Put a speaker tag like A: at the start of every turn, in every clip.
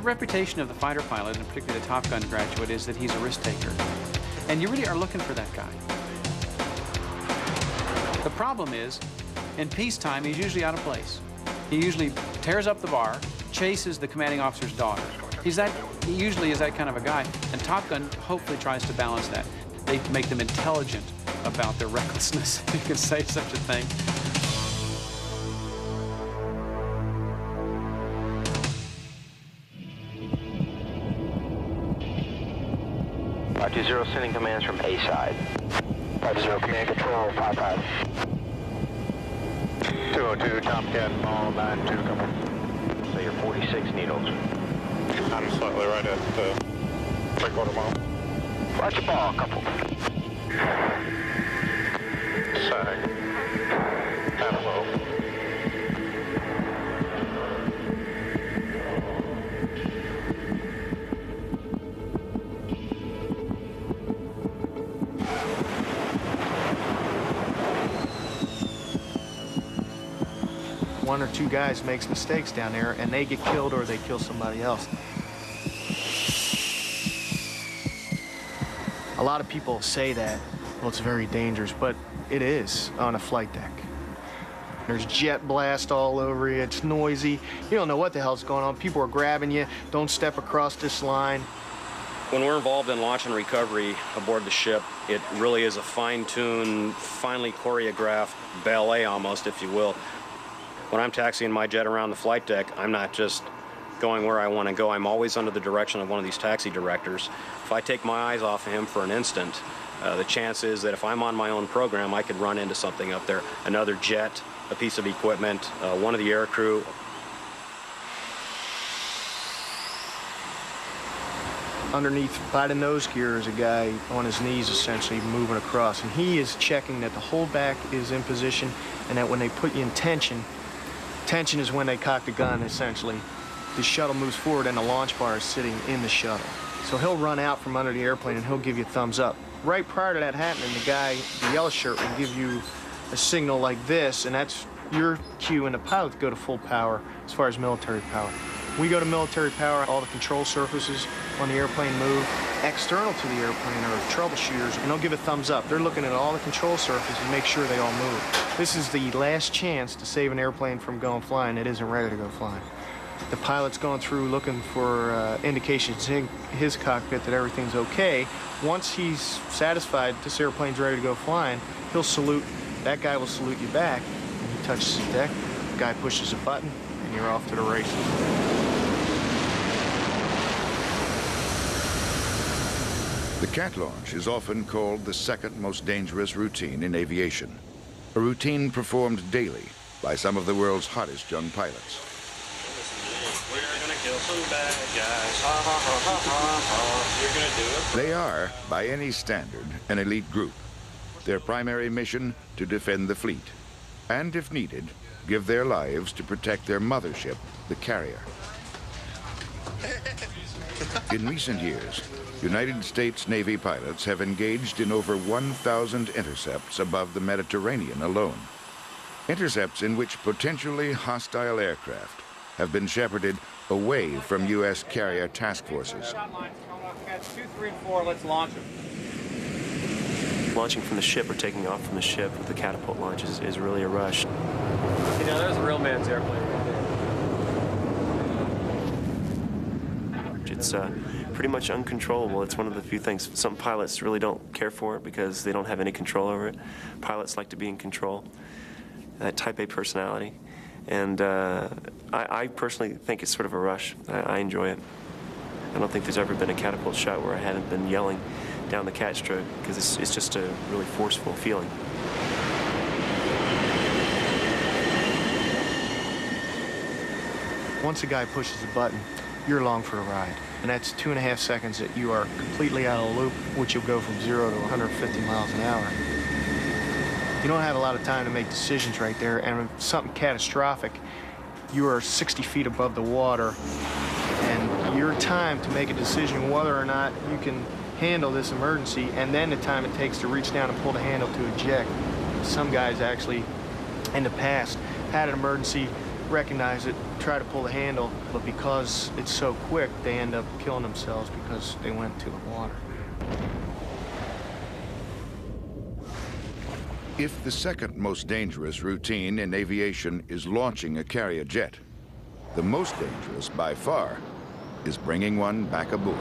A: the reputation of the fighter pilot, and particularly the Top Gun graduate, is that he's a risk taker. And you really are looking for that guy. The problem is, in peacetime, he's usually out of place. He usually tears up the bar, chases the commanding officer's daughter. He usually is that kind of a guy, and Top Gun hopefully tries to balance that. They make them intelligent about their recklessness, if you can say such a thing.
B: 520 sending commands from A side. 520 command control 55.
C: 202 Tomcat, all 92, come on.
B: So you're 46 needles.
C: I'm slightly right at 3/4 mile.
B: Roger ball, couple.
C: Sag. Animal.
D: One or two guys makes mistakes down there and they get killed or they kill somebody else. A lot of people say that, well, it's very dangerous, but it is on a flight deck. There's jet blast all over you, it's noisy, you don't know what the hell's going on, people are grabbing you, don't step across this line.
E: When we're involved in launch and recovery aboard the ship, it really is a fine-tuned, finely choreographed ballet almost, if you will. When I'm taxiing my jet around the flight deck, I'm not just going where I want to go. I'm always under the direction of one of these taxi directors. If I take my eyes off of him for an instant, the chance is that if I'm on my own program, I could run into something up there, another jet, a piece of equipment, one of the air crew.
D: Underneath, by the nose gear, is a guy on his knees essentially moving across, and he is checking that the holdback is in position and that when they put you in tension, tension is when they cock the gun, essentially. The shuttle moves forward and the launch bar is sitting in the shuttle. So he'll run out from under the airplane and he'll give you a thumbs up. Right prior to that happening, the guy, the yellow shirt, will give you a signal like this, and that's your cue and the pilot to go to full power as far as military power. We go to military power, all the control surfaces on the airplane move. External to the airplane are troubleshooters, and they'll give a thumbs up. They're looking at all the control surfaces and make sure they all move. This is the last chance to save an airplane from going flying that isn't ready to go flying. The pilot's going through looking for indications in his cockpit that everything's okay. Once he's satisfied this airplane's ready to go flying, he'll salute. That guy will salute you back, and he touches his deck. The guy pushes a button, and you're off to the races.
F: The cat launch is often called the second most dangerous routine in aviation. A routine performed daily by some of the world's hottest young pilots.
E: We're gonna kill some bad guys. Ha ha ha ha ha ha. You're gonna do it.
F: They are, by any standard, an elite group. Their primary mission, to defend the fleet. And if needed, give their lives to protect their mothership, the carrier. In recent years, United States Navy pilots have engaged in over 1,000 intercepts above the Mediterranean alone. Intercepts in which potentially hostile aircraft have been shepherded away from U.S. carrier task forces.
A: 2, 3, and 4, let's launch them.
G: Launching from the ship or taking off from the ship with the catapult launch is really a rush.
A: You know, there's a real man's airplane right there.
G: It's pretty much uncontrollable. It's one of the few things some pilots really don't care for it because they don't have any control over it. Pilots like to be in control, that type A personality. And I personally think it's sort of a rush. I enjoy it. I don't think there's ever been a catapult shot where I haven't been yelling down the cat stroke because it's just a really forceful feeling.
D: Once a guy pushes a button, you're along for a ride. And that's 2.5 seconds that you are completely out of the loop, which you'll go from 0 to 150 miles an hour. You don't have a lot of time to make decisions right there, and if something catastrophic, you are 60 feet above the water, and your time to make a decision whether or not you can handle this emergency, and then the time it takes to reach down and pull the handle to eject. Some guys actually, in the past, had an emergency, recognize it, try to pull the handle, but because it's so quick, they end up killing themselves because they went to the water.
F: If the second most dangerous routine in aviation is launching a carrier jet, the most dangerous by far is bringing one back aboard.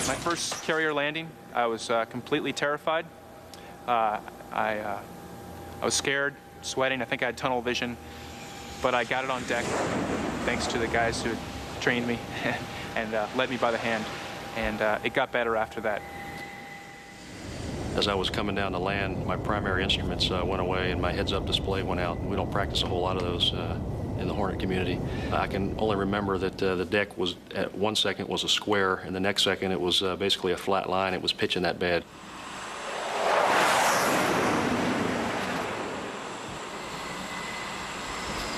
H: My first carrier landing, I was completely terrified. I was scared, sweating. I think I had tunnel vision, but I got it on deck thanks to the guys who trained me and led me by the hand, and it got better after that.
E: As I was coming down to land, my primary instruments went away and my heads-up display went out. We don't practice a whole lot of those in the Hornet community. I can only remember that the deck was, at 1 second, was a square, and the next second it was basically a flat line. It was pitching that bad.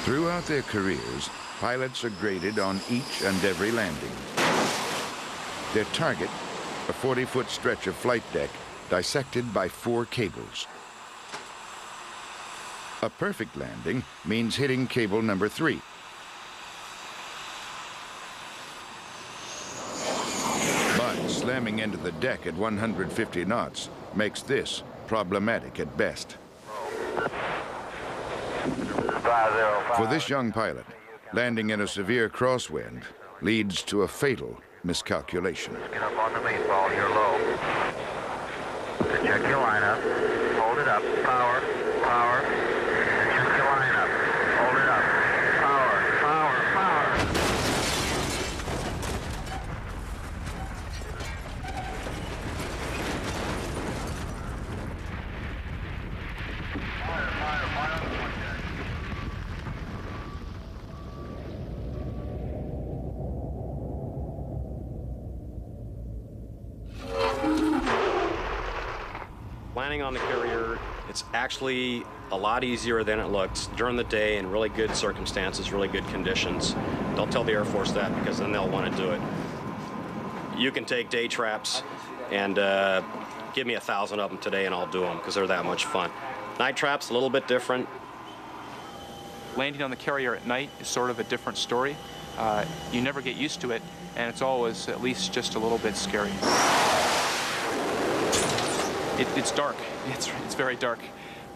F: Throughout their careers, pilots are graded on each and every landing. Their target, a 40-foot stretch of flight deck, dissected by 4 cables. A perfect landing means hitting cable number 3. But slamming into the deck at 150 knots makes this problematic at best. For this young pilot, landing in a severe crosswind leads to a fatal miscalculation.
B: Get up on the main ball, you're low. Check your lineup. Hold it up. Power. Power. Check your lineup. Hold it up. Power. Power. Power.
E: Landing on the carrier, it's actually a lot easier than it looks during the day in really good circumstances, really good conditions. Don't tell the Air Force that, because then they'll want to do it. You can take day traps and give me 1,000 of them today and I'll do them, because they're that much fun. Night traps, a little bit different.
H: Landing on the carrier at night is sort of a different story. You never get used to it, and it's always at least just a little bit scary. It's dark. It's very dark.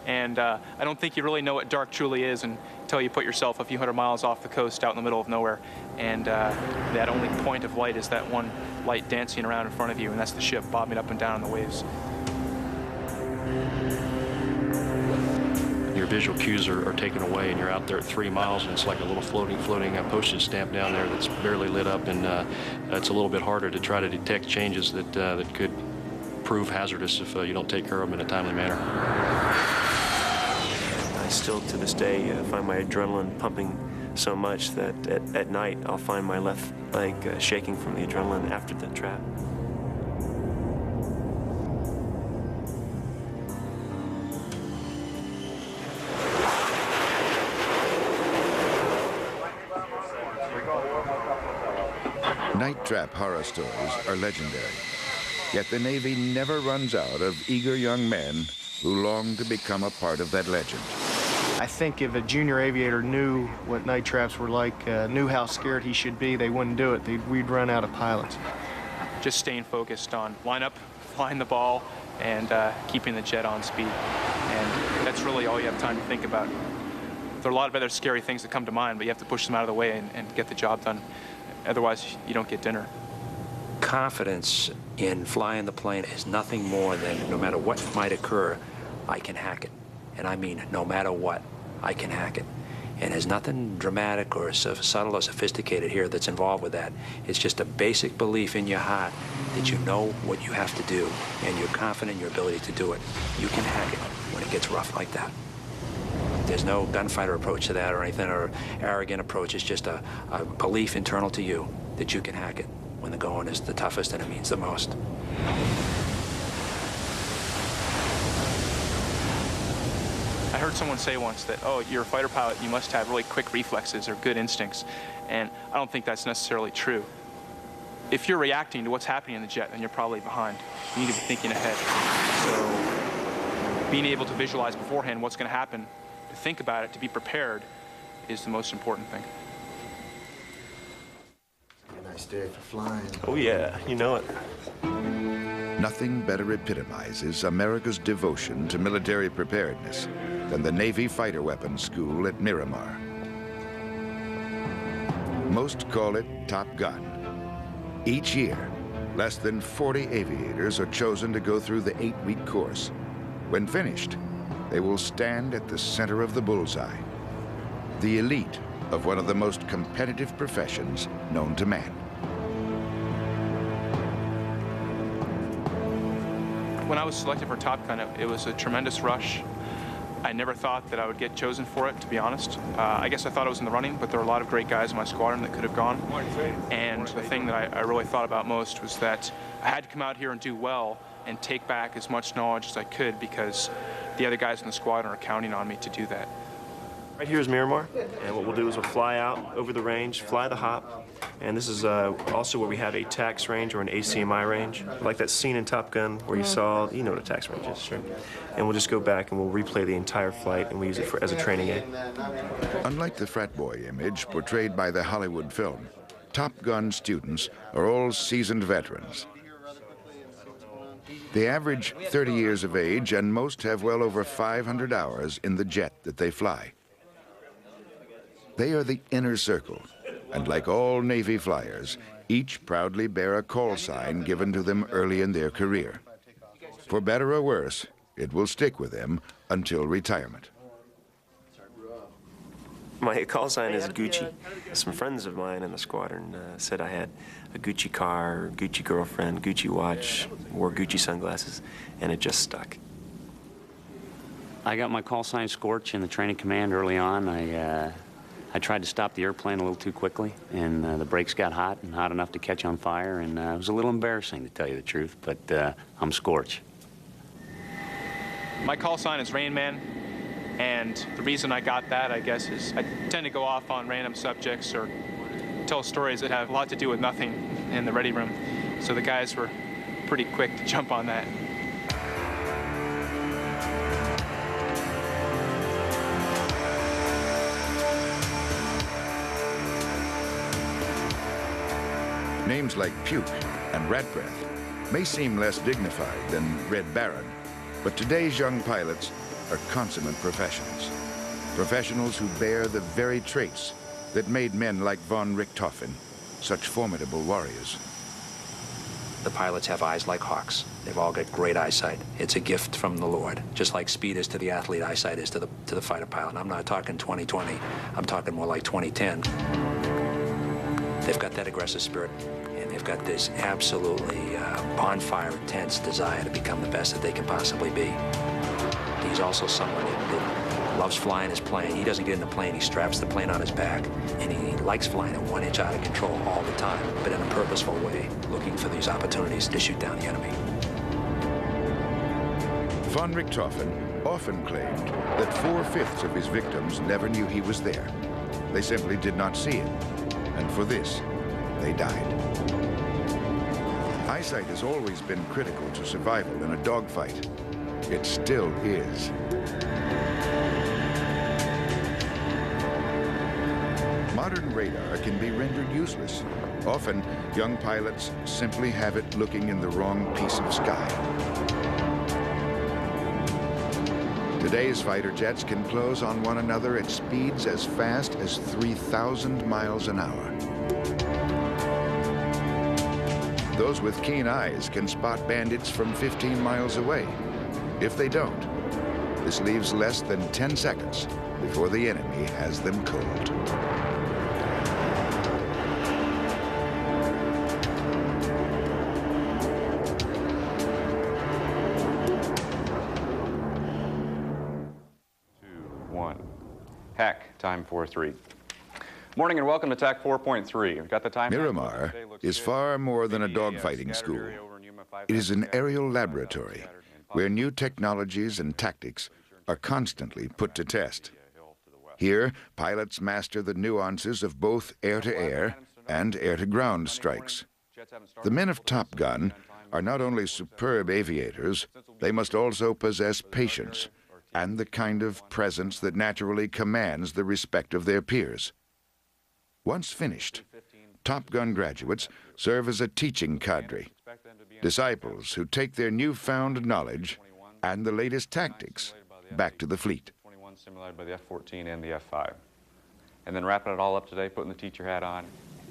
H: And I don't think you really know what dark truly is until you put yourself a few hundred miles off the coast out in the middle of nowhere. And that only point of light is that one light dancing around in front of you, and that's the ship bobbing up and down on the waves.
E: Your visual cues are taken away, and you're out there at 3 miles, and it's like a little floating postage stamp down there that's barely lit up, and it's a little bit harder to try to detect changes that could prove hazardous if you don't take care of them in a timely manner.
G: I still, to this day, find my adrenaline pumping so much that at night I'll find my left leg shaking from the adrenaline after the trap.
F: Night trap horror stories are legendary. Yet the Navy never runs out of eager young men who long to become a part of that legend.
D: I think if a junior aviator knew what night traps were like, knew how scared he should be, they wouldn't do it. We'd run out of pilots.
H: Just staying focused on lineup, flying the ball, and keeping the jet on speed. And that's really all you have time to think about. There are a lot of other scary things that come to mind, but you have to push them out of the way and get the job done. Otherwise, you don't get dinner.
I: Confidence in flying the plane is nothing more than no matter what might occur, I can hack it. And I mean no matter what, I can hack it. And there's nothing dramatic or subtle or sophisticated here that's involved with that. It's just a basic belief in your heart that you know what you have to do, and you're confident in your ability to do it. You can hack it when it gets rough like that. There's no gunfighter approach to that or anything, or arrogant approach. It's just a belief internal to you that you can hack it when the going is the toughest and it means the most.
H: I heard someone say once that, oh, you're a fighter pilot, you must have really quick reflexes or good instincts. And I don't think that's necessarily true. If you're reacting to what's happening in the jet, then you're probably behind. You need to be thinking ahead. So being able to visualize beforehand what's going to happen think about it, to be prepared, is the most important thing.
J: A nice day for flying.
G: Oh yeah, you know it.
F: Nothing better epitomizes America's devotion to military preparedness than the Navy Fighter Weapons School at Miramar. Most call it Top Gun. Each year, less than 40 aviators are chosen to go through the 8-week course. When finished, they will stand at the center of the bullseye, the elite of one of the most competitive professions known to man.
H: When I was selected for Top Gun, it was a tremendous rush. I never thought that I would get chosen for it, to be honest. I guess I thought I was in the running, but there were a lot of great guys in my squadron that could have gone. And the thing that I really thought about most was that I had to come out here and do well and take back as much knowledge as I could, because the other guys in the squadron are counting on me to do that.
G: Right here is Miramar, and what we'll do is we'll fly out over the range, fly the hop, and this is also where we have a tax range or an ACMI range, like that scene in Top Gun where you saw, you know what a tax range is, sure. And we'll just go back and we'll replay the entire flight, and we use it as a training aid.
F: Unlike the frat boy image portrayed by the Hollywood film, Top Gun students are all seasoned veterans. They average 30 years of age, and most have well over 500 hours in the jet that they fly. They are the inner circle, and like all Navy flyers, each proudly bear a call sign given to them early in their career. For better or worse, it will stick with them until retirement.
G: My call sign is Gucci. Some friends of mine in the squadron said I had a Gucci car, Gucci girlfriend, Gucci watch, wore Gucci sunglasses, and it just stuck.
E: I got my call sign Scorch in the training command early on. I tried to stop the airplane a little too quickly, and the brakes got hot and hot enough to catch on fire, and it was a little embarrassing, to tell you the truth, but I'm Scorch.
H: My call sign is Rain Man, and the reason I got that, I guess, is I tend to go off on random subjects or tell stories that have a lot to do with nothing in the ready room, so the guys were pretty quick to jump on that.
F: Names like Puke and Rat Breath may seem less dignified than Red Baron, but today's young pilots are consummate professionals. Professionals who bear the very traits that made men like von Richthofen such formidable warriors.
I: The pilots have eyes like hawks. They've all got great eyesight. It's a gift from the Lord. Just like speed is to the athlete, eyesight is to the fighter pilot. And I'm not talking 2020. I'm talking more like 2010. They've got that aggressive spirit, and they've got this absolutely bonfire, intense desire to become the best that they can possibly be. He's also someone that loves flying his plane. He doesn't get in the plane, he straps the plane on his back, and he likes flying at 1 inch out of control all the time, but in a purposeful way, looking for these opportunities to shoot down the enemy.
F: Von Richthofen often claimed that 4/5 of his victims never knew he was there. They simply did not see him, and for this, they died. Eyesight has always been critical to survival in a dogfight. It still is. Modern radar can be rendered useless. Often, young pilots simply have it looking in the wrong piece of sky. Today's fighter jets can close on one another at speeds as fast as 3,000 miles an hour. Those with keen eyes can spot bandits from 15 miles away. If they don't, this leaves less than 10 seconds before the enemy has them cold.
K: Hack, time 4-3. Morning and welcome to TAC 4.3. We've got the time.
F: Miramar is far more than a dogfighting school. It is an aerial laboratory where new technologies and tactics are constantly put to test. Here, pilots master the nuances of both air-to-air and air-to-ground strikes. The men of Top Gun are not only superb aviators, they must also possess patience and the kind of presence that naturally commands the respect of their peers. Once finished, Top Gun graduates serve as a teaching cadre, disciples who take their newfound knowledge and the latest tactics back to the fleet.
K: 21 simulated by the F-14 and the F-5. And then wrapping it all up today, putting the teacher hat on.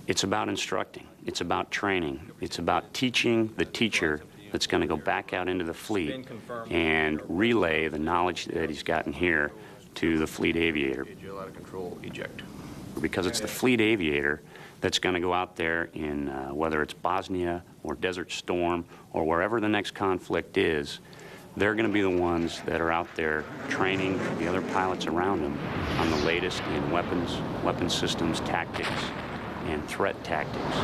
L: It's about instructing. It's about training. It's about teaching the teacher that's going to go back out into the fleet and relay the knowledge that he's gotten here to the fleet aviator. Because it's the fleet aviator that's going to go out there in whether it's Bosnia or Desert Storm or wherever the next conflict is, they're going to be the ones that are out there training the other pilots around them on the latest in weapons, weapon systems, tactics, and threat tactics.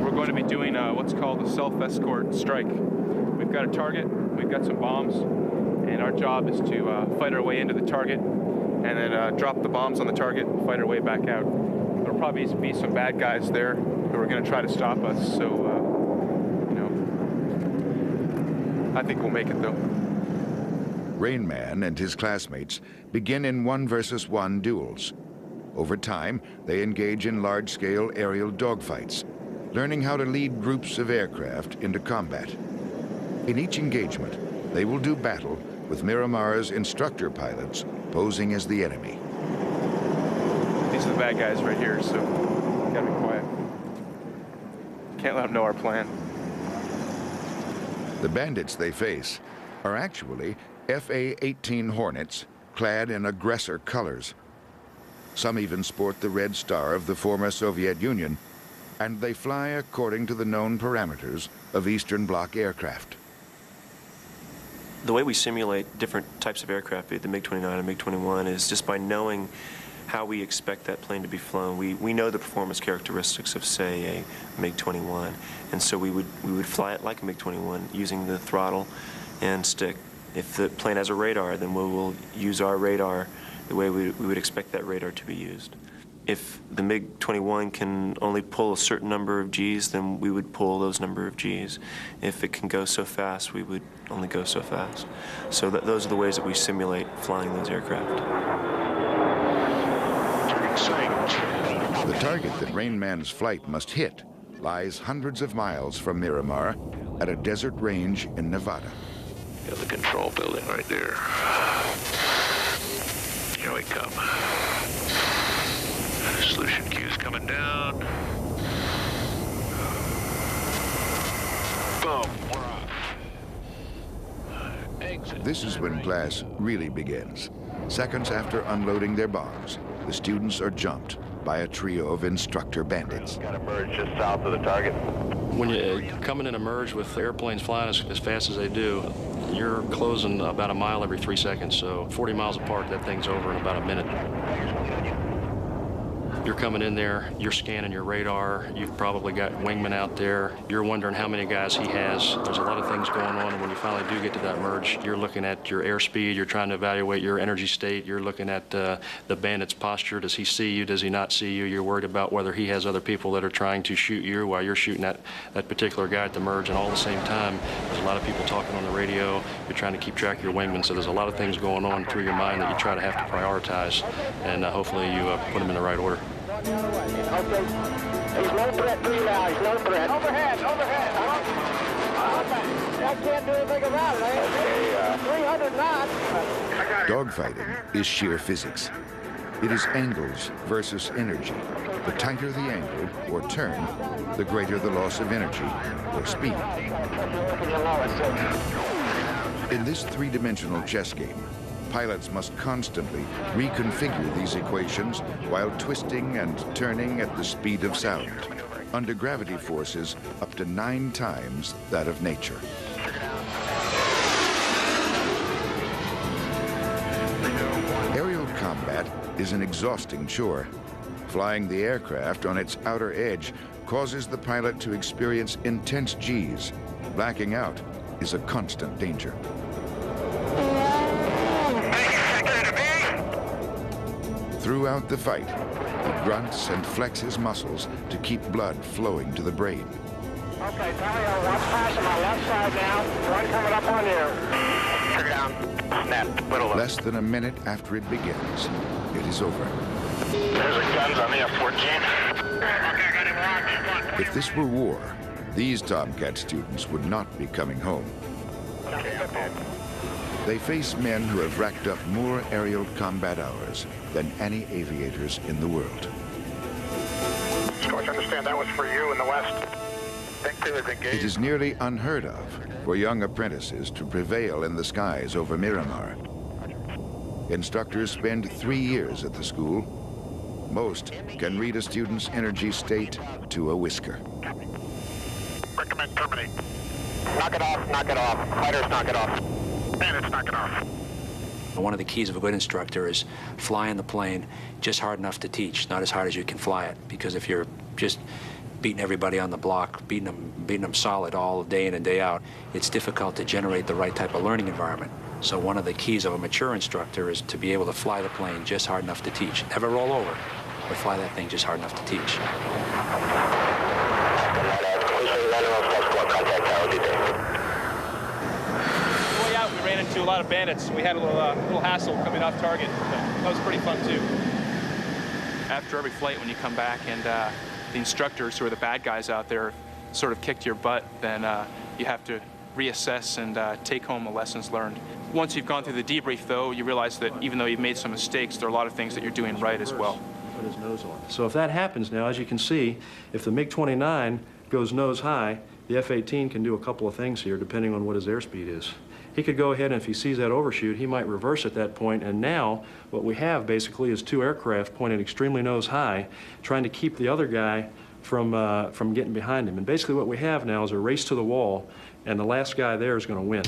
H: We're going to be doing what's called a self-escort strike. We've got a target, we've got some bombs, and our job is to fight our way into the target and then drop the bombs on the target and fight our way back out. There'll probably be some bad guys there who are going to try to stop us, so, you know, I think we'll make it, though.
F: Rain Man and his classmates begin in 1-versus-1 duels. Over time, they engage in large-scale aerial dogfights, learning how to lead groups of aircraft into combat. In each engagement, they will do battle with Miramar's instructor pilots posing as the enemy.
H: These are the bad guys right here, so gotta be quiet. Can't let them know our plan.
F: The bandits they face are actually FA-18 Hornets clad in aggressor colors. Some even sport the red star of the former Soviet Union, and they fly according to the known parameters of Eastern Bloc aircraft.
G: The way we simulate different types of aircraft, be it the MiG-29 and MiG-21, is just by knowing how we expect that plane to be flown. We know the performance characteristics of, say, a MiG-21, and so we would fly it like a MiG-21 using the throttle and stick. If the plane has a radar, then we will use our radar the way we would expect that radar to be used. If the MiG-21 can only pull a certain number of Gs, then we would pull those number of Gs. If it can go so fast, we would only go so fast. So those are the ways that we simulate flying those aircraft.
F: The target that Rain Man's flight must hit lies hundreds of miles from Miramar at a desert range in Nevada.
M: Got the control building right there. Here we come. Solution queue's coming down. Boom, we're off. Exit.
F: This is when class really begins. Seconds after unloading their bombs, the students are jumped by a trio of instructor bandits.
B: Got to merge just south of the target.
I: When you're coming in a merge with airplanes flying as fast as they do, you're closing about a mile every 3 seconds. So 40 miles apart, that thing's over in about a minute. You're coming in there, you're scanning your radar, you've probably got wingmen out there, you're wondering how many guys he has. There's a lot of things going on, and when you finally do get to that merge, you're looking at your airspeed, you're trying to evaluate your energy state, you're looking at the bandit's posture. Does he see you, does he not see you? You're worried about whether he has other people that are trying to shoot you while you're shooting that particular guy at the merge, and all at the same time, there's a lot of people talking on the radio, you're trying to keep track of your wingmen, so there's a lot of things going on through your mind that you try to have to prioritize, and hopefully you put them in the right order.
B: Okay. He's no threat to you now. He's no threat. Overhead. I can't do anything about it. Okay, 300 knots.
F: Dogfighting is sheer physics. It is angles versus energy. The tighter the angle or turn, the greater the loss of energy or speed. In this three-dimensional chess game, pilots must constantly reconfigure these equations while twisting and turning at the speed of sound, under gravity forces up to 9 times that of nature. Aerial combat is an exhausting chore. Flying the aircraft on its outer edge causes the pilot to experience intense Gs. Blacking out is a constant danger. Throughout the fight, he grunts and flexes muscles to keep blood flowing to the brain.
B: Okay, Tario, watch passing my left side now. One coming up on you. down. Snap. Little up.
F: Less than a minute after it begins, it is over.
B: There's the guns on the F-14. Okay, I got him locked.
F: If this were war, these Tomcat students would not be coming home. They face men who have racked up more aerial combat hours than any aviators in the world.
B: Scorch, understand that was for you in the west.
F: It is nearly unheard of for young apprentices to prevail in the skies over Miramar. Instructors spend 3 years at the school. Most can read a student's energy state to a whisker.
B: Recommend terminate. Knock it off, knock it off. Fighters, knock it off. Bandits, knock it off.
I: One of the keys of a good instructor is flying the plane just hard enough to teach, not as hard as you can fly it. Because if you're just beating everybody on the block, beating them solid all day in and day out, it's difficult to generate the right type of learning environment. So one of the keys of a mature instructor is to be able to fly the plane just hard enough to teach. Never roll over, but fly that thing just hard enough to teach.
H: Way out, we ran into a lot of bandits. We had a little hassle coming off target, but that was pretty fun too. After every flight, when you come back and the instructors, who are the bad guys out there, sort of kicked your butt, then you have to reassess and take home the lessons learned. Once you've gone through the debrief, though, you realize that even though you've made some mistakes, there are a lot of things that you're doing right as well.
D: Put his nose on. So if that happens now, as you can see, if the MiG-29 goes nose high, the F-18 can do a couple of things here, depending on what his airspeed is. He could go ahead, and if he sees that overshoot, he might reverse at that point, and now what we have basically is 2 aircraft pointed extremely nose high, trying to keep the other guy from getting behind him. And basically what we have now is a race to the wall, and the last guy there is going to win.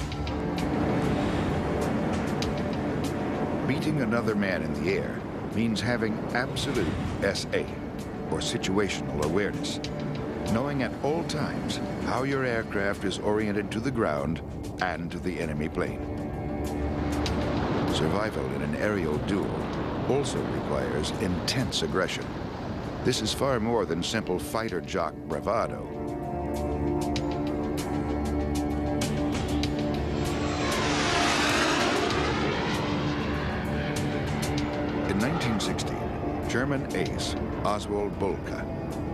F: Beating another man in the air means having absolute SA, or situational awareness, knowing at all times how your aircraft is oriented to the ground and to the enemy plane. Survival in an aerial duel also requires intense aggression. This is far more than simple fighter jock bravado. In 1916, German ace Oswald Boelcke,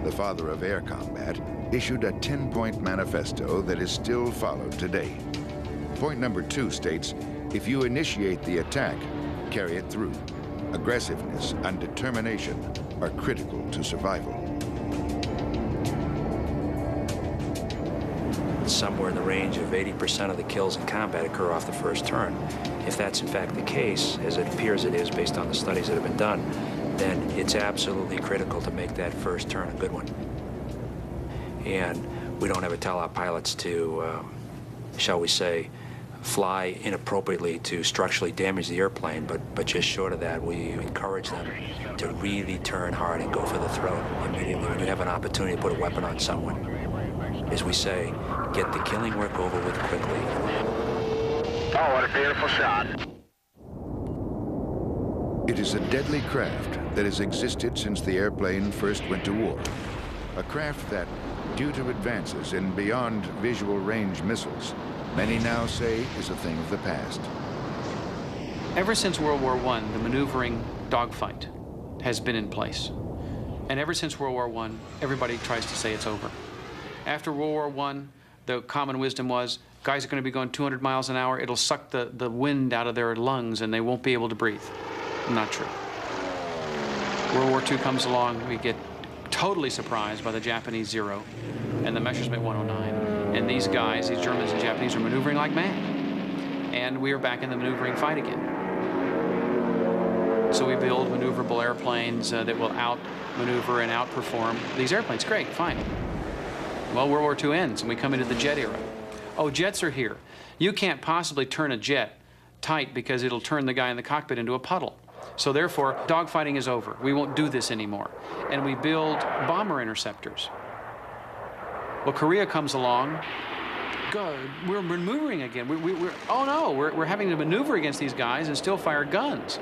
F: the father of air combat, issued a 10-point manifesto that is still followed today. Point number 2 states, if you initiate the attack, carry it through. Aggressiveness and determination are critical to survival.
I: Somewhere in the range of 80% of the kills in combat occur off the first turn. If that's in fact the case, as it appears it is based on the studies that have been done, then it's absolutely critical to make that first turn a good one. And we don't ever tell our pilots to, shall we say, fly inappropriately to structurally damage the airplane, but just short of that, we encourage them to really turn hard and go for the throat immediately when you have an opportunity to put a weapon on someone. As we say, get the killing work over with quickly.
B: Oh, what a beautiful shot.
F: It is a deadly craft that has existed since the airplane first went to war. A craft that, due to advances in beyond visual range missiles, many now say is a thing of the past.
A: Ever since World War I, the maneuvering dogfight has been in place. And ever since World War I, everybody tries to say it's over. After World War I, the common wisdom was, guys are going to be going 200 miles an hour, it'll suck the wind out of their lungs and they won't be able to breathe. Not true. World War II comes along, we get totally surprised by the Japanese Zero and the Messerschmitt 109. And these guys, these Germans and Japanese, are maneuvering like mad. And we are back in the maneuvering fight again. So we build maneuverable airplanes that will outmaneuver and outperform these airplanes. Great, fine. Well, World War II ends and we come into the jet era. Oh, jets are here. You can't possibly turn a jet tight because it'll turn the guy in the cockpit into a puddle. So therefore, dogfighting is over. We won't do this anymore. And we build bomber interceptors. Well, Korea comes along. Good. We're maneuvering again. Oh no, we're having to maneuver against these guys and still fire guns.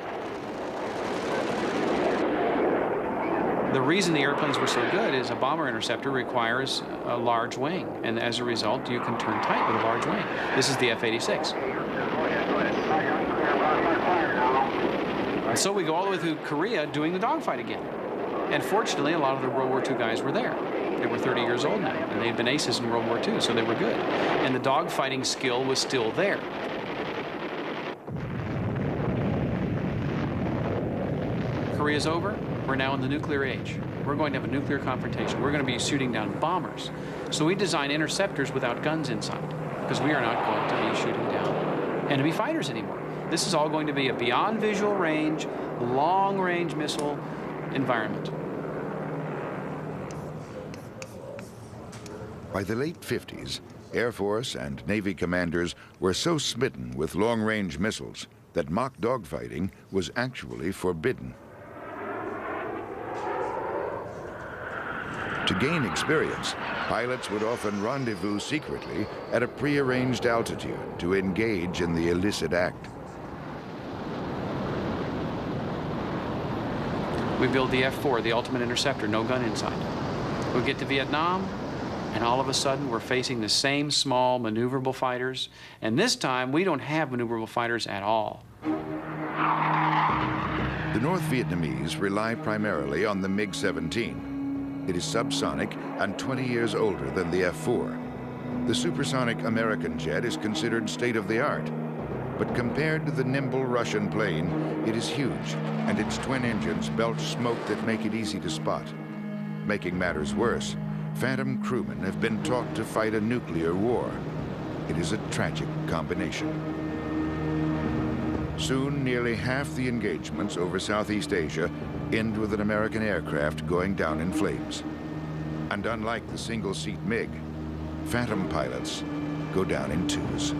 A: The reason the airplanes were so good is a bomber interceptor requires a large wing, and as a result, you can turn tight with a large wing. This is the F-86. And so we go all the way through Korea doing the dogfight again. And fortunately, a lot of the World War II guys were there. They were 30 years old now, and they'd been aces in World War II, so they were good. And the dogfighting skill was still there. Korea's over. We're now in the nuclear age. We're going to have a nuclear confrontation. We're going to be shooting down bombers. So we design interceptors without guns inside, because we are not going to be shooting down enemy fighters anymore. This is all going to be a beyond visual range, long-range missile environment.
F: By the late 50s, Air Force and Navy commanders were so smitten with long-range missiles that mock dogfighting was actually forbidden. To gain experience, pilots would often rendezvous secretly at a prearranged altitude to engage in the illicit act.
A: We build the F-4, the ultimate interceptor, no gun inside. We get to Vietnam, and all of a sudden we're facing the same small maneuverable fighters, and this time we don't have maneuverable fighters at all.
F: The North Vietnamese rely primarily on the MiG-17. It is subsonic and 20 years older than the F-4. The supersonic American jet is considered state-of-the-art, but compared to the nimble Russian plane, it is huge, and its twin engines belch smoke that make it easy to spot. Making matters worse, Phantom crewmen have been taught to fight a nuclear war. It is a tragic combination. Soon, nearly half the engagements over Southeast Asia end with an American aircraft going down in flames. And unlike the single-seat MiG, Phantom pilots go down in twos.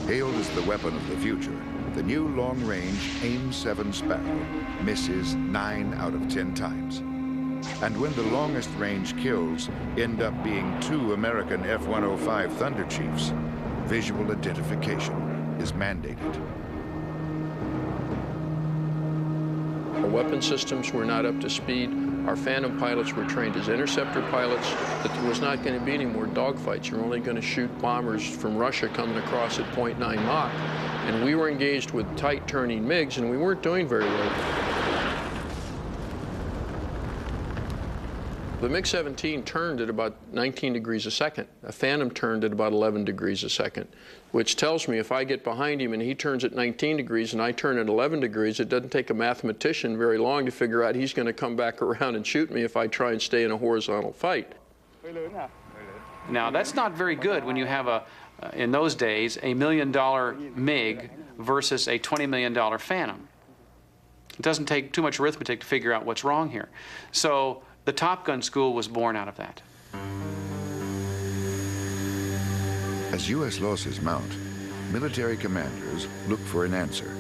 F: Hailed as the weapon of the future, the new long-range AIM-7 Sparrow misses 9 out of 10 times. And when the longest-range kills end up being 2 American F-105 Thunder Chiefs, visual identification is mandated.
N: Our weapon systems were not up to speed. Our Phantom pilots were trained as interceptor pilots, that there was not going to be any more dogfights. You're only going to shoot bombers from Russia coming across at 0.9 Mach. And we were engaged with tight turning MiGs, and we weren't doing very well. The MiG-17 turned at about 19 degrees a second. A Phantom turned at about 11 degrees a second, which tells me if I get behind him and he turns at 19 degrees and I turn at 11 degrees, it doesn't take a mathematician very long to figure out he's going to come back around and shoot me if I try and stay in a horizontal fight.
A: Now, that's not very good when you have in those days, $1 million MiG versus a $20 million Phantom. It doesn't take too much arithmetic to figure out what's wrong here. So the Top Gun school was born out of that.
F: As U.S. losses mount, military commanders look for an answer.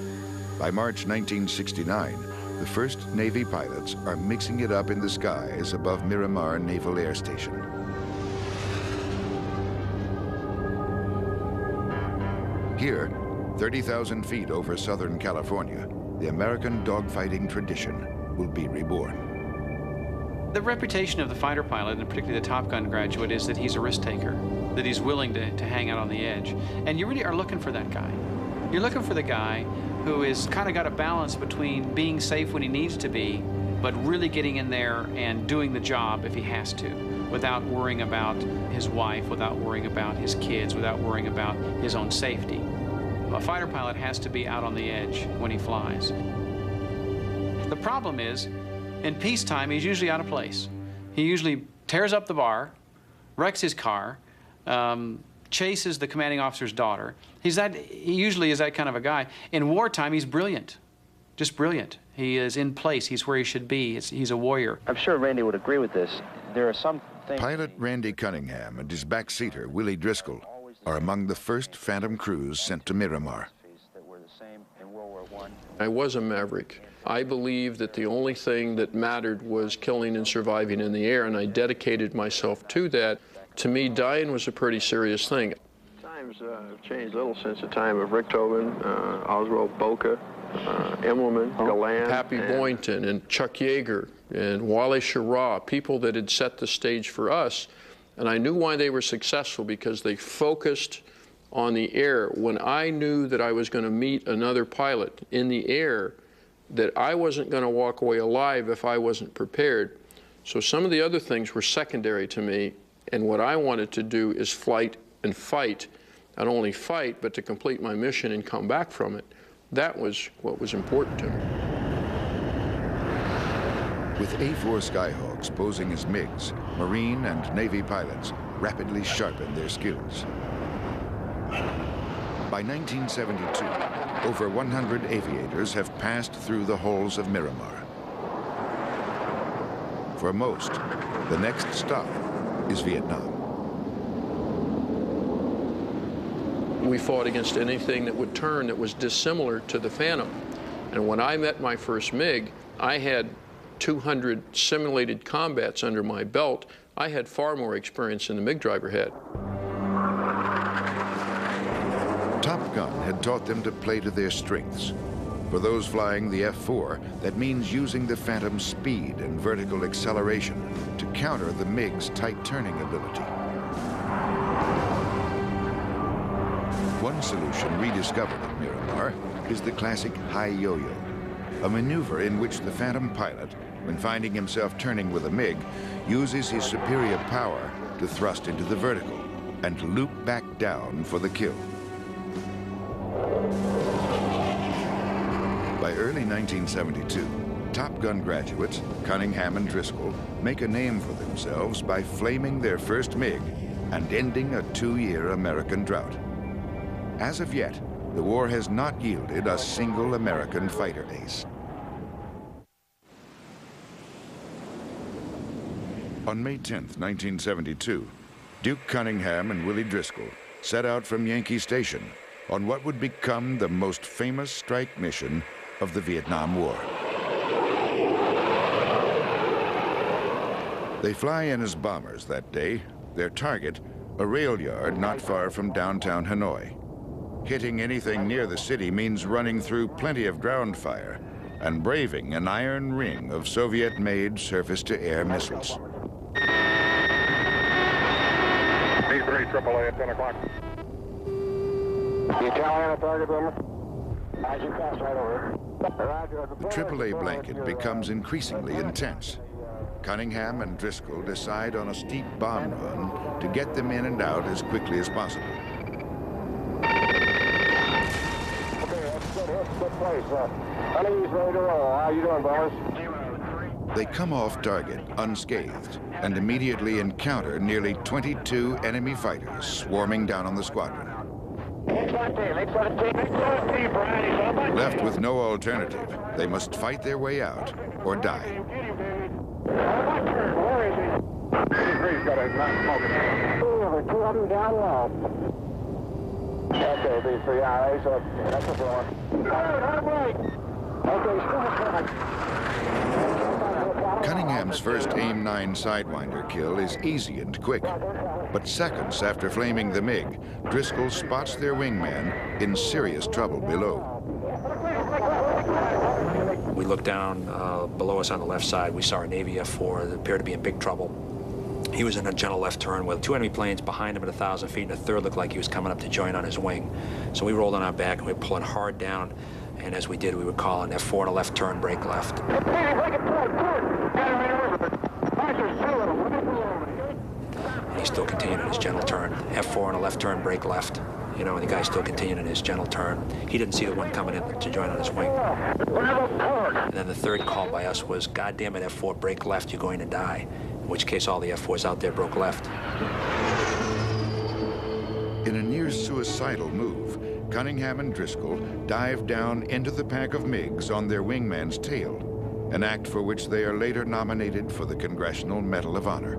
F: By March 1969, the first Navy pilots are mixing it up in the skies above Miramar Naval Air Station. Here, 30,000 feet over Southern California, the American dogfighting tradition will be reborn.
A: The reputation of the fighter pilot, and particularly the Top Gun graduate, is that he's a risk taker, that he's willing to hang out on the edge. And you really are looking for that guy. You're looking for the guy who is kind of got a balance between being safe when he needs to be, but really getting in there and doing the job if he has to, without worrying about his wife, without worrying about his kids, without worrying about his own safety. A fighter pilot has to be out on the edge when he flies. The problem is, in peacetime, he's usually out of place. He usually tears up the bar, wrecks his car, chases the commanding officer's daughter. He usually is that kind of a guy. In wartime, he's brilliant, just brilliant. He is in place. He's where he should be. He's a warrior.
O: I'm sure Randy would agree with this. There are some things...
F: Pilot Randy Cunningham and his backseater, Willie Driscoll, are among the first Phantom crews sent to Miramar.
N: I was a maverick. I believed that the only thing that mattered was killing and surviving in the air, and I dedicated myself to that. To me, dying was a pretty serious thing.
P: Times have changed a little since the time of Richthofen, Oswald Boca, Immelman, Galan,
N: Pappy Boynton, and Chuck Yeager, and Wally Schirra, people that had set the stage for us. And I knew why they were successful, because they focused on the air. When I knew that I was going to meet another pilot in the air, that I wasn't going to walk away alive if I wasn't prepared. So some of the other things were secondary to me, and what I wanted to do is flight and fight. Not only fight, but to complete my mission and come back from it. That was what was important to me.
F: With A-4 Skyhawks posing as MiGs, Marine and Navy pilots rapidly sharpened their skills. By 1972, over 100 aviators have passed through the halls of Miramar. For most, the next stop is Vietnam.
N: We fought against anything that would turn that was dissimilar to the Phantom. And when I met my first MiG, I had 200 simulated combats under my belt. I had far more experience than the MiG driver had.
F: Top Gun had taught them to play to their strengths. For those flying the F-4, that means using the Phantom's speed and vertical acceleration to counter the MiG's tight turning ability. One solution rediscovered at Miramar is the classic high yo-yo, a maneuver in which the Phantom pilot, when finding himself turning with a MiG, uses his superior power to thrust into the vertical and loop back down for the kill. By early 1972, Top Gun graduates, Cunningham and Driscoll, make a name for themselves by flaming their first MiG and ending a 2-year American drought. As of yet, the war has not yielded a single American fighter ace. On May 10th, 1972, Duke Cunningham and Willie Driscoll set out from Yankee Station on what would become the most famous strike mission of the Vietnam War. They fly in as bombers that day, their target, a rail yard not far from downtown Hanoi. Hitting anything near the city means running through plenty of ground fire and braving an iron ring of Soviet-made surface-to-air missiles.
B: B3 AAA at 10 o'clock. The Italian target, Wilmer. As you pass right over.
F: The AAA blanket becomes increasingly intense. Cunningham and Driscoll decide on a steep bomb run to get them in and out as quickly as possible.
B: Good place. Honey's ready to roll. How you doing, boys?
F: They come off target unscathed and immediately encounter nearly 22 enemy fighters swarming down on the squadron. Left with no alternative, they must fight their way out or die.
B: Where is he? B3's got a not smoking. 200 down low. Okay, B3, yeah, that's a blow.
F: Cunningham's first AIM-9 Sidewinder kill is easy and quick, but seconds after flaming the MiG, Driscoll spots their wingman in serious trouble below.
I: We looked down below us on the left side. We saw a Navy F-4 that appeared to be in big trouble. He was in a gentle left turn with 2 enemy planes behind him at 1,000 feet, and a third looked like he was coming up to join on his wing. So we rolled on our back and we were pulling hard down, and as we did, we would call an F4 and a left turn, brake left. And he still continued in his gentle turn. F4 and a left turn, brake left. You know, and the guy still continued in his gentle turn. He didn't see the one coming in to join on his wing. And then the third call by us was, "God damn it, F4, brake left, you're going to die." In which case all the F4s out there broke left.
F: In a near-suicidal move, Cunningham and Driscoll dive down into the pack of MiGs on their wingman's tail, an act for which they are later nominated for the Congressional Medal of Honor.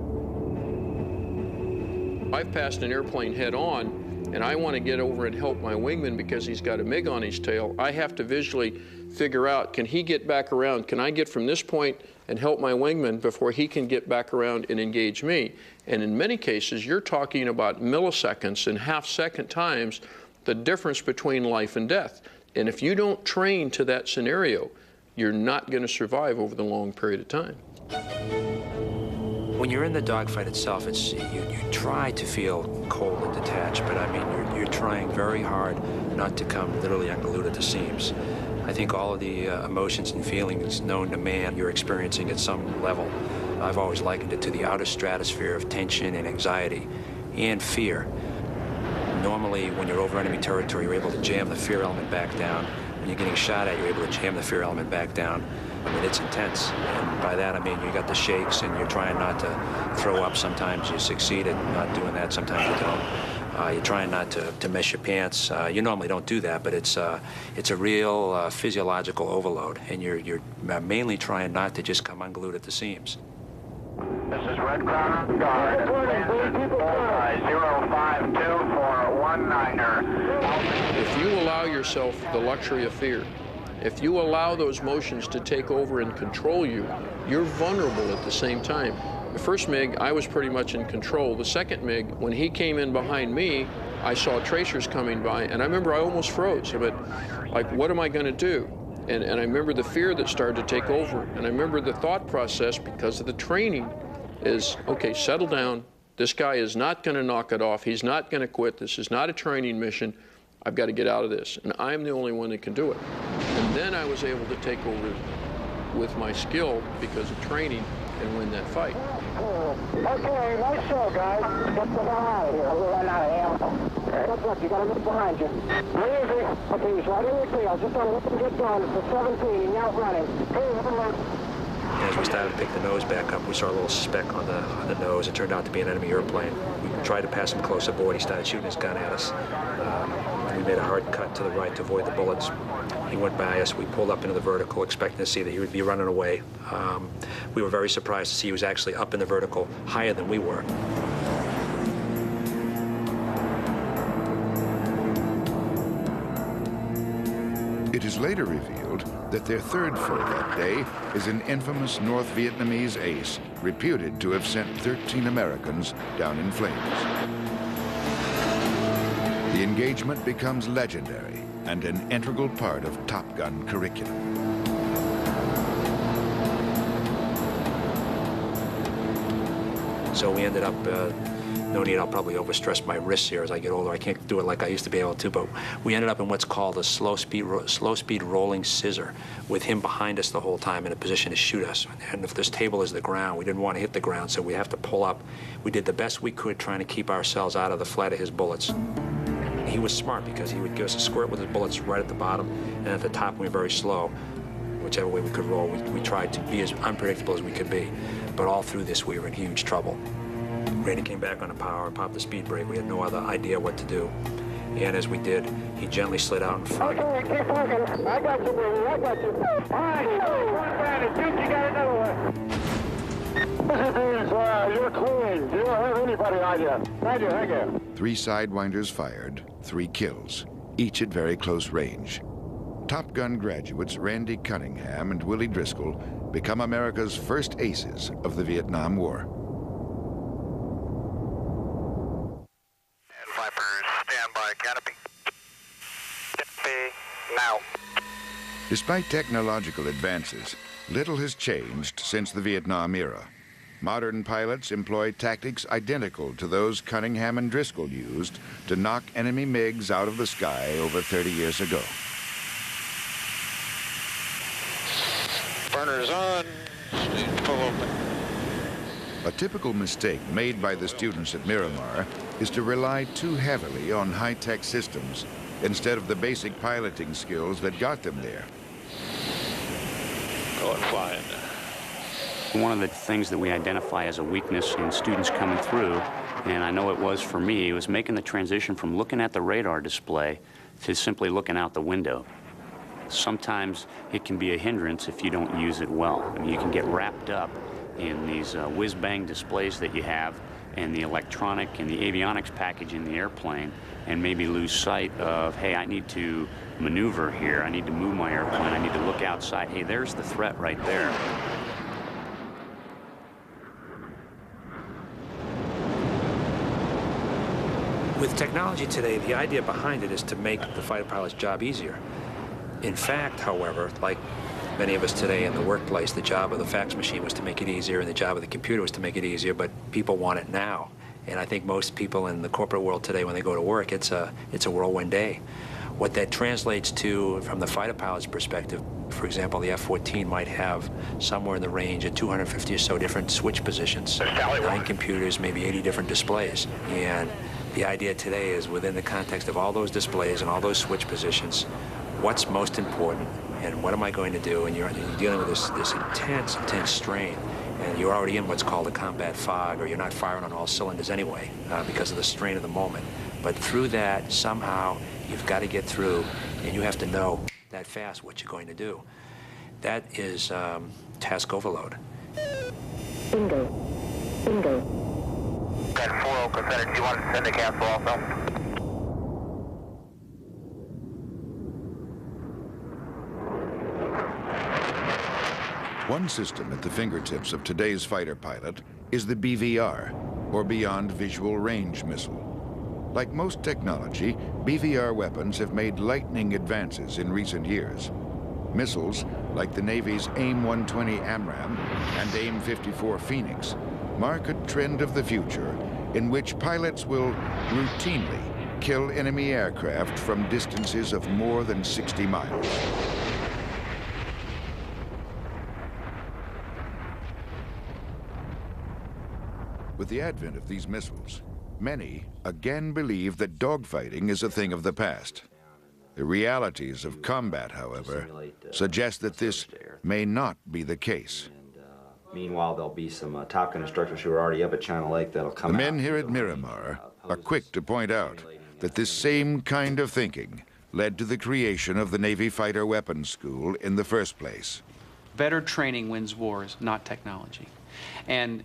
N: I've passed an airplane head-on, and I want to get over and help my wingman because he's got a MiG on his tail. I have to visually figure out, can he get back around? Can I get from this point and help my wingman before he can get back around and engage me? And in many cases, you're talking about milliseconds and half-second times, the difference between life and death. And if you don't train to that scenario, you're not going to survive over the long period of time.
I: When you're in the dogfight itself, you try to feel cold and detached, but I mean, you're trying very hard not to come literally unglued at the seams. I think all of the emotions and feelings known to man you're experiencing at some level. I've always likened it to the outer stratosphere of tension and anxiety and fear. Normally, when you're over enemy territory, you're able to jam the fear element back down. When you're getting shot at, you're able to jam the fear element back down. I mean, it's intense. And by that, I mean, you got the shakes and you're trying not to throw up. Sometimes you succeed at not doing that. Sometimes you don't. You're trying not to mess your pants. You normally don't do that, but it's a real physiological overload. And you're mainly trying not to just come unglued at the seams.
B: This is Red Crown Guard. 052 for 19er.
N: If you allow yourself the luxury of fear, if you allow those motions to take over and control you, you're vulnerable at the same time. The first MiG, I was pretty much in control. The second MiG, when he came in behind me, I saw tracers coming by, and I remember I almost froze. But, like, what am I going to do? And I remember the fear that started to take over. And I remember the thought process, because of the training, is, okay, settle down. This guy is not going to knock it off. He's not going to quit. This is not a training mission. I've got to get out of this. And I'm the only one that can do it. And then I was able to take over with my skill because of training and win that fight.
B: Okay, nice show, guys. Get the hell out of here. We're running out of ammo. Look, you got to look behind you. Where is he? Okay, he's right in the field. Just gotta let him get going. It's the 17. He's out running. Hey, have a look.
I: As we started to pick the nose back up, we saw a little speck on the nose. It turned out to be an enemy airplane. We tried to pass him close aboard. He started shooting his gun at us. We made a hard cut to the right to avoid the bullets. He went by us. We pulled up into the vertical, expecting to see that he would be running away. We were very surprised to see he was actually up in the vertical, higher than we were.
F: It is later revealed that their third foe that day is an infamous North Vietnamese ace, reputed to have sent 13 Americans down in flames. The engagement becomes legendary and an integral part of Top Gun curriculum.
I: So we ended up, no need, I'll probably overstress my wrists here as I get older. I can't do it like I used to be able to, but we ended up in what's called a slow speed rolling scissor, with him behind us the whole time in a position to shoot us. And if this table is the ground, we didn't want to hit the ground, so we have to pull up. We did the best we could trying to keep ourselves out of the flight of his bullets. He was smart because he would give us a squirt with his bullets right at the bottom, and at the top we were very slow. Whichever way we could roll, we tried to be as unpredictable as we could be. But all through this, we were in huge trouble. Randy came back on the power and popped the speed brake. We had no other idea what to do. And as we did, he gently slid out in front.
B: Okay, keep working. I got you, baby. I got you. All right, one bandit. Dude, you got another one. You're clean. You don't have anybody on you. Thank you, thank you.
F: 3 Sidewinders fired, 3 kills, each at very close range. Top Gun graduates Randy Cunningham and Willie Driscoll become America's first aces of the Vietnam War.
B: Vipers, stand by canopy. Canopy, now.
F: Despite technological advances, little has changed since the Vietnam era. Modern pilots employ tactics identical to those Cunningham and Driscoll used to knock enemy MiGs out of the sky over 30 years ago.
M: Burners on, full open.
F: A typical mistake made by the students at Miramar is to rely too heavily on high-tech systems instead of the basic piloting skills that got them there.
M: Going flying.
L: One of the things that we identify as a weakness in students coming through, and I know it was for me, was making the transition from looking at the radar display to simply looking out the window. Sometimes it can be a hindrance if you don't use it well. I mean, you can get wrapped up in these whiz-bang displays that you have and the electronic and the avionics package in the airplane and maybe lose sight of, hey, I need to maneuver here, I need to move my airplane, I need to look outside. Hey, there's the threat right there.
I: With technology today, the idea behind it is to make the fighter pilot's job easier. In fact, however, like many of us today in the workplace, the job of the fax machine was to make it easier, and the job of the computer was to make it easier, but people want it now. And I think most people in the corporate world today, when they go to work, it's a whirlwind day. What that translates to from the fighter pilot's perspective, for example, the F-14 might have somewhere in the range of 250 or so different switch positions, 9 computers, maybe 80 different displays. And the idea today is, within the context of all those displays and all those switch positions, what's most important and what am I going to do? And you're dealing with this intense strain. And you're already in what's called a combat fog, or you're not firing on all cylinders anyway because of the strain of the moment. But through that, somehow, you've got to get through, and you have to know that fast what you're going to do. That is task overload.
B: Bingo. Got 4 Oak Center. Do you want to send a capsule also?
F: One system at the fingertips of today's fighter pilot is the BVR, or Beyond Visual Range missile. Like most technology, BVR weapons have made lightning advances in recent years. Missiles, like the Navy's AIM-120 AMRAAM and AIM-54 Phoenix, mark a trend of the future in which pilots will routinely kill enemy aircraft from distances of more than 60 miles. With the advent of these missiles, many again believe that dogfighting is a thing of the past. The realities of combat, however, suggest that this may not be the case.
Q: Meanwhile, there'll be some Top Gun instructors who are already up at Channel Lake that'll come out.
F: The men here at Miramar are quick to point out that this same kind of thinking led to the creation of the Navy Fighter Weapons School in the first place.
A: Better training wins wars, not technology. And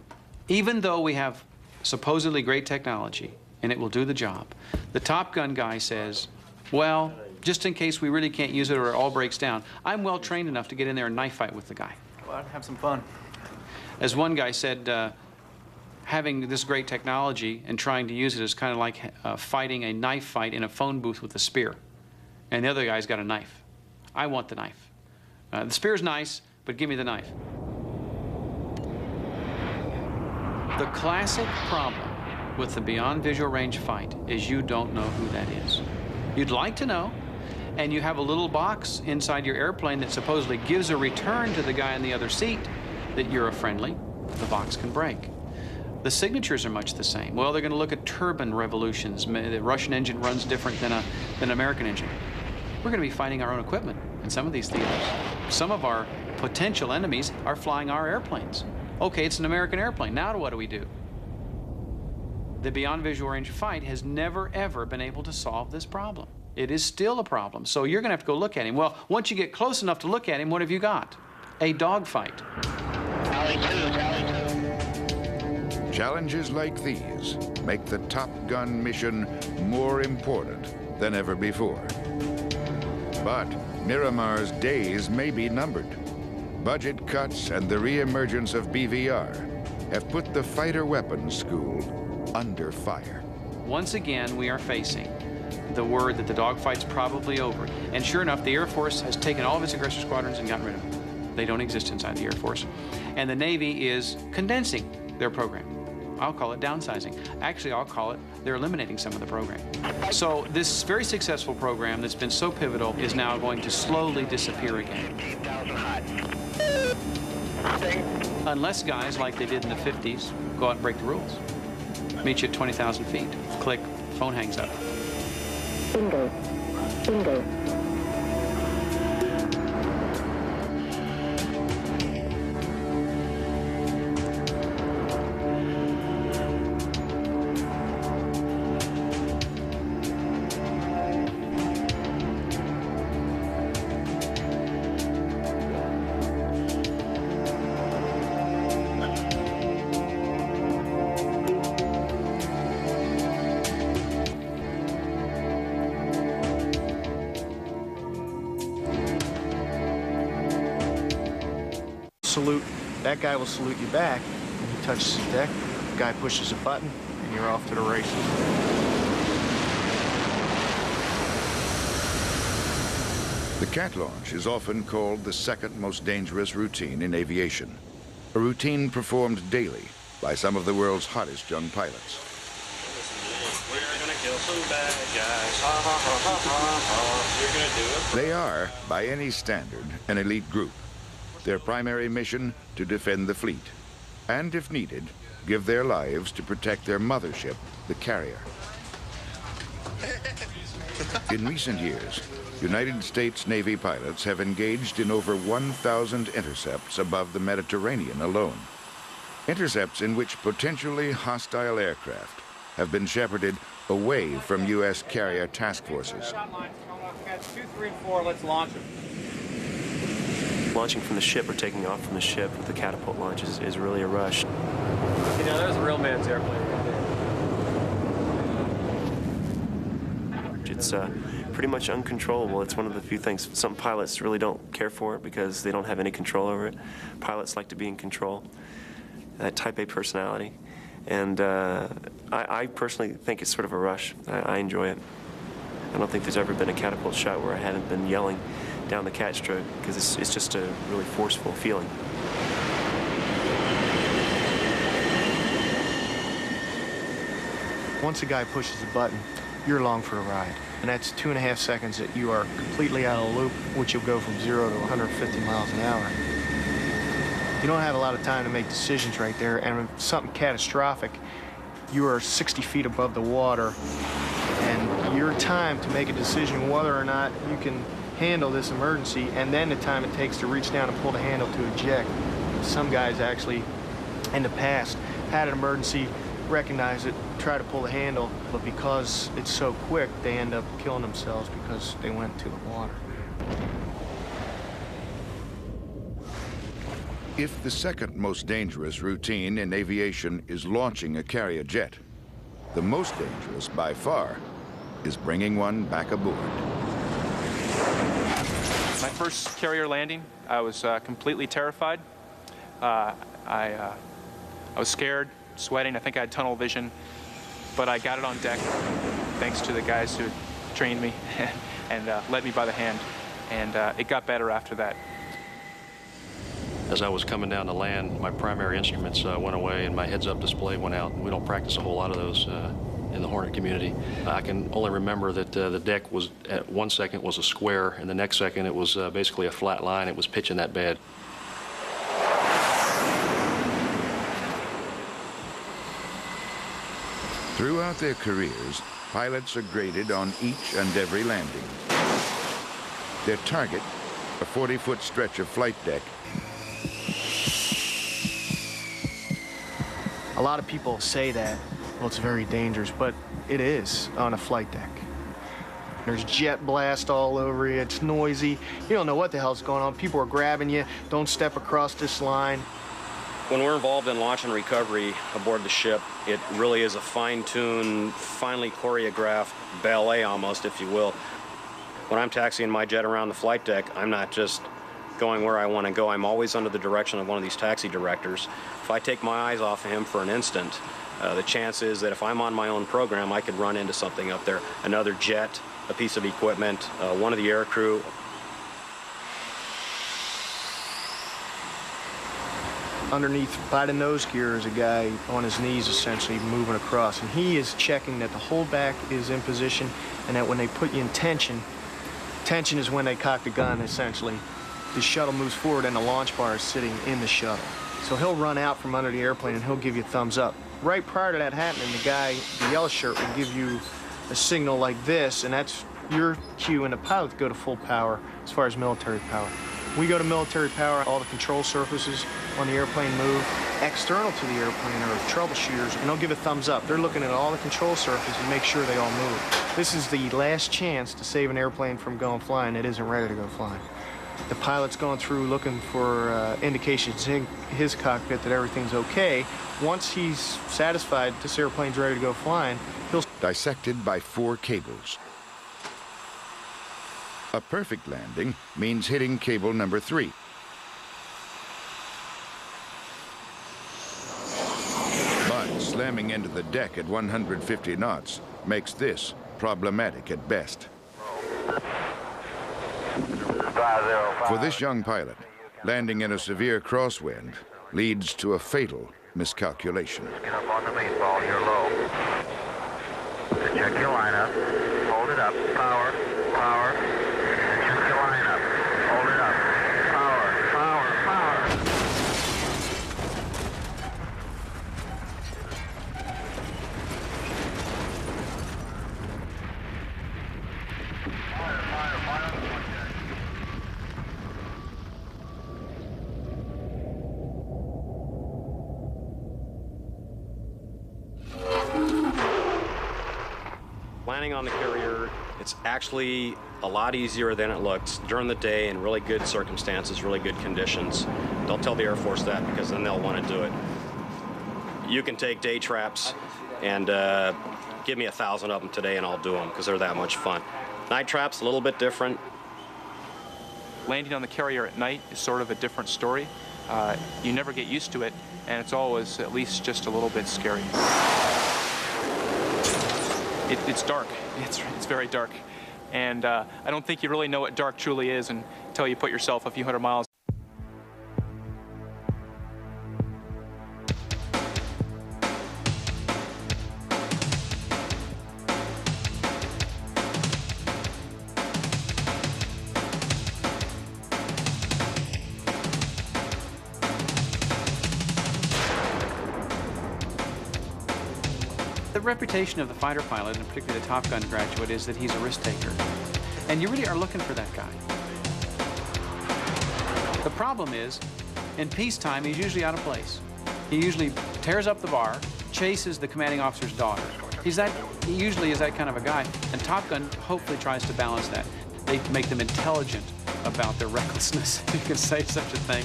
A: even though we have supposedly great technology and it will do the job, the Top Gun guy says, well, just in case we really can't use it or it all breaks down, I'm well trained enough to get in there and knife fight with the guy.
R: Well, have some fun.
A: As one guy said, having this great technology and trying to use it is kind of like fighting a knife fight in a phone booth with a spear. And the other guy's got a knife. I want the knife. The spear's nice, but give me the knife. The classic problem with the Beyond Visual Range fight is you don't know who that is. You'd like to know, and you have a little box inside your airplane that supposedly gives a return to the guy in the other seat that you're a friendly. The box can break. The signatures are much the same. Well, they're going to look at turbine revolutions. The Russian engine runs different than an American engine. We're going to be fighting our own equipment in some of these theaters. Some of our potential enemies are flying our airplanes. Okay, it's an American airplane. Now what do we do? The Beyond Visual Range fight has never, ever been able to solve this problem. It is still a problem. So you're going to have to go look at him. Well, once you get close enough to look at him, what have you got? A dogfight.
F: Challenges like these make the Top Gun mission more important than ever before. But Miramar's days may be numbered. Budget cuts and the re-emergence of BVR have put the Fighter Weapons School under fire.
A: Once again, we are facing the word that the dogfight's probably over. And sure enough, the Air Force has taken all of its aggressor squadrons and gotten rid of them. They don't exist inside the Air Force. And the Navy is condensing their program. I'll call it downsizing. Actually, I'll call it they're eliminating some of the program. So this very successful program that's been so pivotal is now going to slowly disappear again. Unless guys, like they did in the 50s, go out and break the rules. Meet you at 20,000 feet. Click, phone hangs up.
B: Bingo. Bingo.
D: Salute. That guy will salute you back. When he touches the deck, the guy pushes a button, and you're off to the races.
F: The cat launch is often called the second most dangerous routine in aviation, a routine performed daily by some of the world's hottest young pilots.
L: We're gonna kill some bad guys. Ha ha ha ha ha ha. You're gonna do it.
F: They are, by any standard, an elite group. Their primary mission, to defend the fleet, and if needed, give their lives to protect their mothership, the carrier. In recent years, United States Navy pilots have engaged in over 1,000 intercepts above the Mediterranean alone. Intercepts in which potentially hostile aircraft have been shepherded away from U.S. carrier task forces.
L: 2, 3, 4, let's launch them.
G: Launching from the ship or taking off from the ship with the catapult launch is really a rush.
L: You know, there's a real man's airplane right there.
G: It's pretty much uncontrollable. It's one of the few things some pilots really don't care for it because they don't have any control over it. Pilots like to be in control, that type A personality. And I personally think it's sort of a rush. I enjoy it. I don't think there's ever been a catapult shot where I haven't been yelling down the cat stroke because it's just a really forceful feeling.
D: Once a guy pushes the button, you're along for the ride. And that's 2.5 seconds that you are completely out of the loop, which you'll go from 0 to 150 miles an hour. You don't have a lot of time to make decisions right there, and if something catastrophic, you are 60 feet above the water, and your time to make a decision whether or not you can handle this emergency, and then the time it takes to reach down and pull the handle to eject. Some guys actually, in the past, had an emergency, recognize it, try to pull the handle, but because it's so quick, they end up killing themselves because they went to the water.
F: If the second most dangerous routine in aviation is launching a carrier jet, the most dangerous by far is bringing one back aboard.
H: My first carrier landing, I was completely terrified. I was scared, sweating. I think I had tunnel vision, but I got it on deck thanks to the guys who trained me and led me by the hand, and it got better after that.
R: As I was coming down to land, my primary instruments went away and my heads-up display went out. We don't practice a whole lot of those in the Hornet community. I can only remember that the deck was, at 1 second, was a square, and the next second it was basically a flat line. It was pitching that bad.
F: Throughout their careers, pilots are graded on each and every landing. Their target, a 40-foot stretch of flight deck.
D: A lot of people say that, well, it's very dangerous, but it is on a flight deck. There's jet blast all over you, it's noisy, you don't know what the hell's going on, people are grabbing you, don't step across this line.
E: When we're involved in launch and recovery aboard the ship, it really is a fine-tuned, finely choreographed ballet almost, if you will. When I'm taxiing my jet around the flight deck, I'm not just going where I want to go. I'm always under the direction of one of these taxi directors. If I take my eyes off of him for an instant, the chance is that if I'm on my own program, I could run into something up there. Another jet, a piece of equipment, one of the air crew.
D: Underneath, by the nose gear, is a guy on his knees, essentially, moving across. And he is checking that the holdback is in position and that when they put you in tension, tension is when they cock the gun, essentially. The shuttle moves forward and the launch bar is sitting in the shuttle. So he'll run out from under the airplane and he'll give you a thumbs up. Right prior to that happening, the guy, the yellow shirt, will give you a signal like this, and that's your cue and the pilot to go to full power as far as military power. We go to military power, all the control surfaces on the airplane move. External to the airplane are troubleshooters, and they'll give a thumbs up. They're looking at all the control surfaces and make sure they all move. This is the last chance to save an airplane from going flying that isn't ready to go flying. The pilot's going through looking for indications in his cockpit that everything's okay. Once he's satisfied this airplane's ready to go flying, he'll...
F: Dissected by 4 cables. A perfect landing means hitting cable number 3. But slamming into the deck at 150 knots makes this problematic at best. For this young pilot, landing in a severe crosswind leads to a fatal miscalculation.
B: Get up on the main ball here low. Check your lineup. Hold it up. Power. Power. Check your lineup. Hold it up. Power. Power. Power.
E: Landing on the carrier, it's actually a lot easier than it looks during the day in really good circumstances, really good conditions. Don't tell the Air Force that, because then they'll want to do it. You can take day traps and give me 1,000 of them today and I'll do them, because they're that much fun. Night traps, a little bit different.
H: Landing on the carrier at night is sort of a different story. You never get used to it, and it's always at least just a little bit scary. It's dark. It's very dark. And I don't think you really know what dark truly is until you put yourself a few hundred miles.
A: The reputation of the fighter pilot, and particularly the Top Gun graduate, is that he's a risk taker. And you really are looking for that guy. The problem is, in peacetime, he's usually out of place. He usually tears up the bar, chases the commanding officer's daughter. He usually is that kind of a guy. And Top Gun hopefully tries to balance that. They make them intelligent about their recklessness, if you can say such a thing.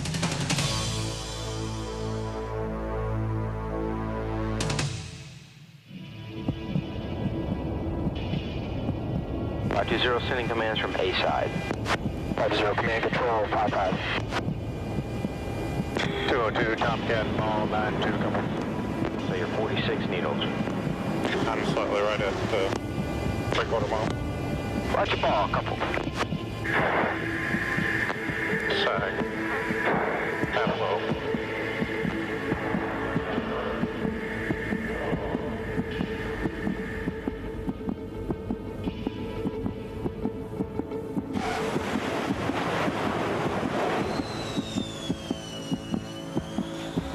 O: 520 sending commands from A side. 520 command control 55.
C: 202 Tomcat, all 92 coming.
O: So you're 46 needles.
C: I'm slightly right at 3/4 mile.
O: Roger ball, couple.
C: Sag. Down low.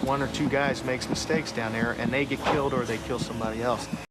D: One or two guys makes mistakes down there and they get killed or they kill somebody else.